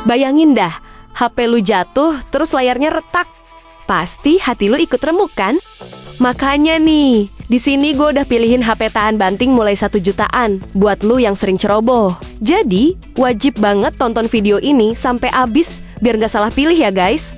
Bayangin dah, HP lu jatuh, terus layarnya retak. Pasti hati lu ikut remuk kan? Makanya nih, di sini gue udah pilihin HP tahan banting mulai 1 jutaan buat lu yang sering ceroboh. Jadi, wajib banget tonton video ini sampai habis biar nggak salah pilih ya guys.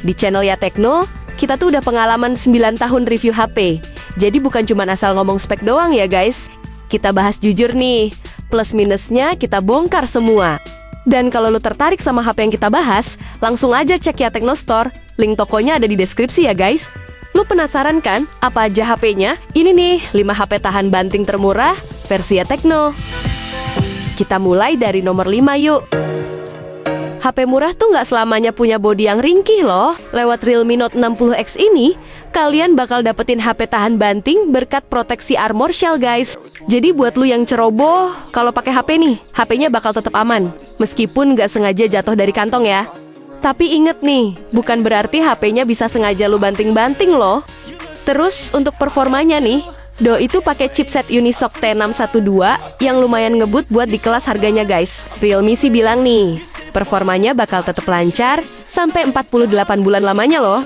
Di channel Ya Tekno, kita tuh udah pengalaman 9 tahun review HP. Jadi bukan cuma asal ngomong spek doang ya guys. Kita bahas jujur nih, plus minusnya kita bongkar semua. Dan kalau lu tertarik sama HP yang kita bahas, langsung aja cek Ya Tekno Store. Link tokonya ada di deskripsi ya guys. Lu penasaran kan apa aja HP-nya? Ini nih 5 HP tahan banting termurah versi Ya Tekno. Kita mulai dari nomor 5 yuk. HP murah tuh nggak selamanya punya bodi yang ringkih loh. Lewat Realme Note 60X ini, kalian bakal dapetin HP tahan banting berkat proteksi armor shell guys. Jadi buat lu yang ceroboh, kalau pakai HP nih, HP-nya bakal tetap aman. Meskipun nggak sengaja jatuh dari kantong ya. Tapi inget nih, bukan berarti HP-nya bisa sengaja lu banting-banting loh. Terus untuk performanya nih, Do itu pakai chipset Unisoc T612 yang lumayan ngebut buat di kelas harganya guys. Realme sih bilang nih, performanya bakal tetap lancar sampai 48 bulan lamanya loh.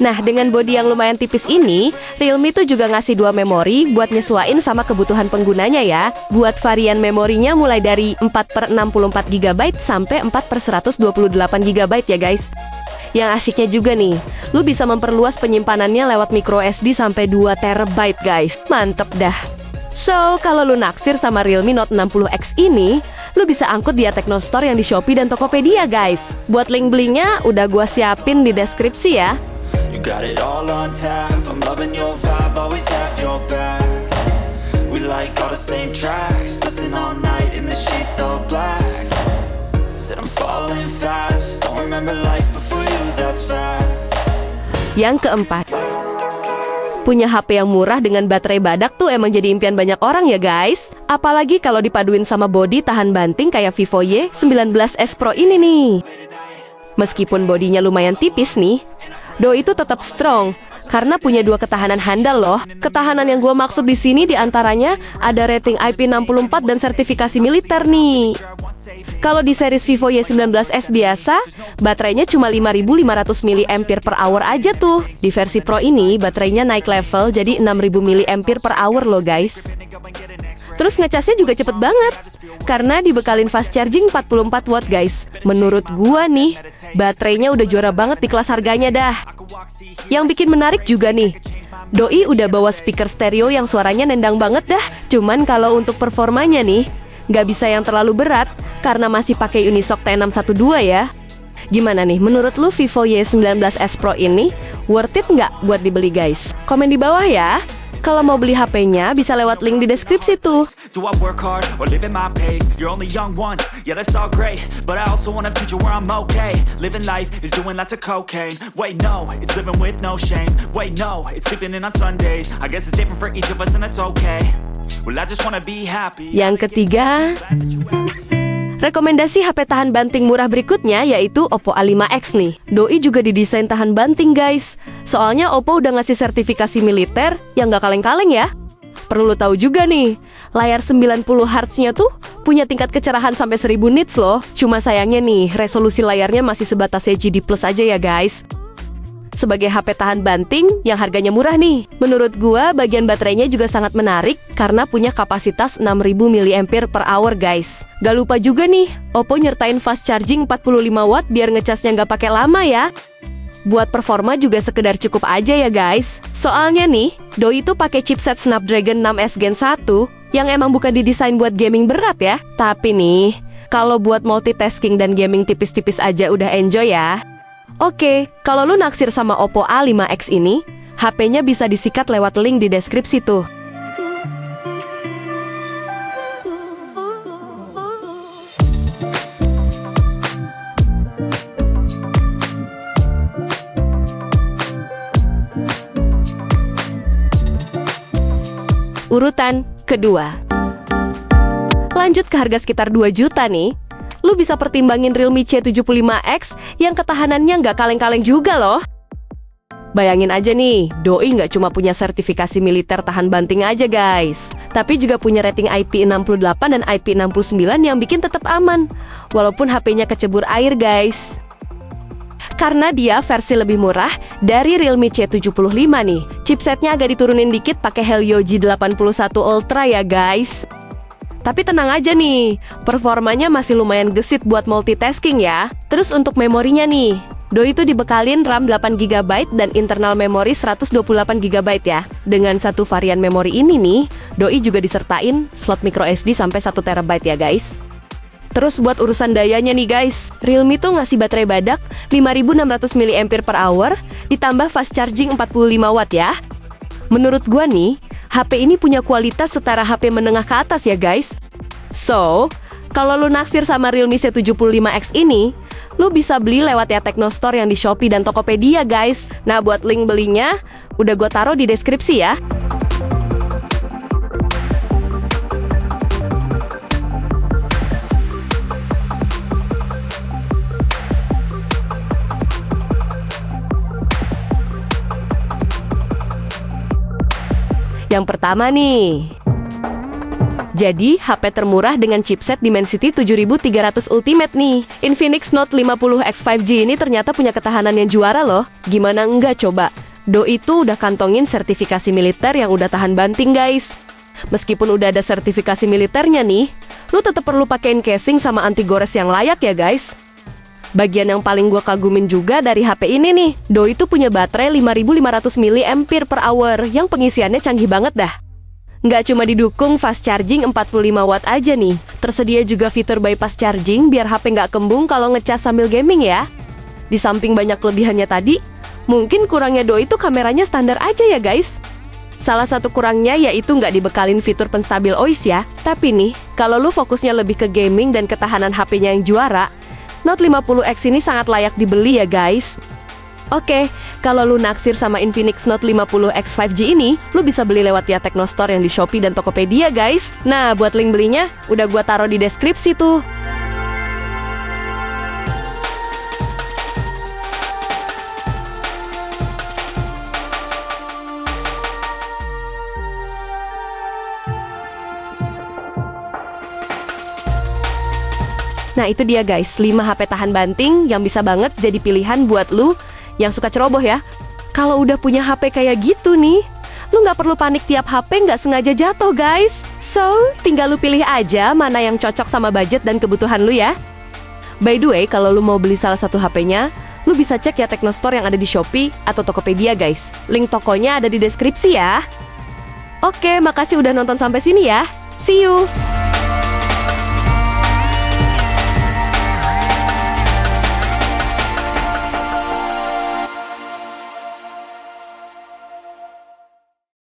Nah, dengan bodi yang lumayan tipis ini, Realme tuh juga ngasih 2 memori buat nyesuain sama kebutuhan penggunanya ya. Buat varian memorinya mulai dari 4/64 GB sampai 4/128 GB ya guys. Yang asiknya juga nih, lu bisa memperluas penyimpanannya lewat micro SD sampai 2 TB guys. Mantep dah. So, kalau lu naksir sama Realme Note 60X ini, lu bisa angkut di Ya Tekno Store yang di Shopee dan Tokopedia guys. Buat link belinya udah gua siapin di deskripsi ya. You got it all on tap, I'm loving your vibe, always have your back. We like all the same tracks, listen all night in the sheets all black. Said I'm falling fast, don't remember life before you, that's facts. Yang keempat, punya HP yang murah dengan baterai badak tuh emang jadi impian banyak orang ya guys. Apalagi kalau dipaduin sama bodi tahan banting kayak Vivo Y19s Pro ini nih. Meskipun bodinya lumayan tipis nih, Do itu tetap strong karena punya 2 ketahanan handal loh. Ketahanan yang gue maksud di sini diantaranya ada rating IP64 dan sertifikasi militer nih. Kalau di series Vivo Y19s biasa, baterainya cuma 5500 mAh aja tuh. Di versi Pro ini, baterainya naik level jadi 6000 mAh loh guys. Terus ngecasnya juga cepet banget, karena dibekalin fast charging 44 watt guys. Menurut gua nih, baterainya udah juara banget di kelas harganya dah. Yang bikin menarik juga nih, Doi udah bawa speaker stereo yang suaranya nendang banget dah. Cuman kalau untuk performanya nih, nggak bisa yang terlalu berat, karena masih pakai Unisoc T612 ya. Gimana nih, menurut lu Vivo Y19s Pro ini worth it nggak buat dibeli guys? Komen di bawah ya. Kalau mau beli HP-nya bisa lewat link di deskripsi tuh. Do I work hard or live at my pace? You're only young once, yeah that's all great, but I also want a future where I'm okay. Living life is doing lots of cocaine. Wait no, it's living with no shame. Wait no, it's sleeping in on Sundays. I guess it's different for each of us and that's okay. Well I just wanna be happy. Yang ketiga, rekomendasi HP tahan banting murah berikutnya yaitu Oppo A5X nih. Doi juga didesain tahan banting guys. Soalnya Oppo udah ngasih sertifikasi militer yang gak kaleng-kaleng ya. Perlu lo tahu juga nih, layar 90 Hz-nya tuh punya tingkat kecerahan sampai 1000 nits loh. Cuma sayangnya nih, resolusi layarnya masih sebatas HD+ aja ya guys. Sebagai HP tahan banting yang harganya murah nih, menurut gua bagian baterainya juga sangat menarik karena punya kapasitas 6000 mAh guys. Gak lupa juga nih, Oppo nyertain fast charging 45 watt biar ngecasnya nggak pakai lama ya. Buat performa juga sekedar cukup aja ya guys. Soalnya nih, Doi itu pakai chipset Snapdragon 6S Gen 1 yang emang bukan didesain buat gaming berat ya. Tapi nih, kalau buat multitasking dan gaming tipis-tipis aja udah enjoy ya. Oke, kalau lu naksir sama Oppo A5X ini, HP-nya bisa disikat lewat link di deskripsi tuh. Urutan kedua. Lanjut ke harga sekitar 2 juta nih. Lu bisa pertimbangin Realme C75X yang ketahanannya nggak kaleng-kaleng juga loh. Bayangin aja nih, Doi nggak cuma punya sertifikasi militer tahan banting aja guys, tapi juga punya rating IP68 dan IP69 yang bikin tetap aman, walaupun HP-nya kecebur air guys. Karena dia versi lebih murah dari Realme C75 nih, chipsetnya agak diturunin dikit pakai Helio G81 Ultra ya guys. Tapi tenang aja nih, performanya masih lumayan gesit buat multitasking ya. Terus untuk memorinya nih, Doi itu dibekalin RAM 8GB dan internal memori 128GB ya. Dengan satu varian memori ini nih, Doi juga disertain slot microSD sampai 1TB ya guys. Terus buat urusan dayanya nih guys, Realme tuh ngasih baterai badak 5600 mAh ditambah fast charging 45W ya. Menurut gua nih, HP ini punya kualitas setara HP menengah ke atas ya guys. So, kalau lu naksir sama Realme C75X ini, lu bisa beli lewat ya Teknostore yang di Shopee dan Tokopedia guys. Nah buat link belinya, udah gua taruh di deskripsi ya. Yang pertama nih, jadi HP termurah dengan chipset Dimensity 7300 Ultimate nih. Infinix Note 50X 5G ini ternyata punya ketahanan yang juara loh. Gimana enggak coba? Doi itu udah kantongin sertifikasi militer yang udah tahan banting guys. Meskipun udah ada sertifikasi militernya nih, lu tetap perlu pakein casing sama anti gores yang layak ya guys. Bagian yang paling gua kagumin juga dari HP ini nih, Doi itu punya baterai 5500 mAh yang pengisiannya canggih banget dah. Nggak cuma didukung fast charging 45W aja nih, tersedia juga fitur bypass charging biar HP nggak kembung kalau ngecas sambil gaming ya. Di samping banyak kelebihannya tadi, mungkin kurangnya Doi itu kameranya standar aja ya guys. Salah satu kurangnya yaitu nggak dibekalin fitur penstabil OIS ya. Tapi nih, kalau lu fokusnya lebih ke gaming dan ketahanan HP-nya yang juara, Note 50X ini sangat layak dibeli ya guys. Oke, kalau lu naksir sama Infinix Note 50X 5G ini, lu bisa beli lewat ya Teknostore yang di Shopee dan Tokopedia guys. Nah, buat link belinya, udah gua taruh di deskripsi tuh. Nah itu dia guys, 5 HP tahan banting yang bisa banget jadi pilihan buat lu yang suka ceroboh ya. Kalau udah punya HP kayak gitu nih, lu nggak perlu panik tiap HP nggak sengaja jatuh guys. So, tinggal lu pilih aja mana yang cocok sama budget dan kebutuhan lu ya. By the way, kalau lu mau beli salah satu HP-nya, lu bisa cek ya Teknostore yang ada di Shopee atau Tokopedia guys. Link tokonya ada di deskripsi ya. Oke, makasih udah nonton sampai sini ya. See you!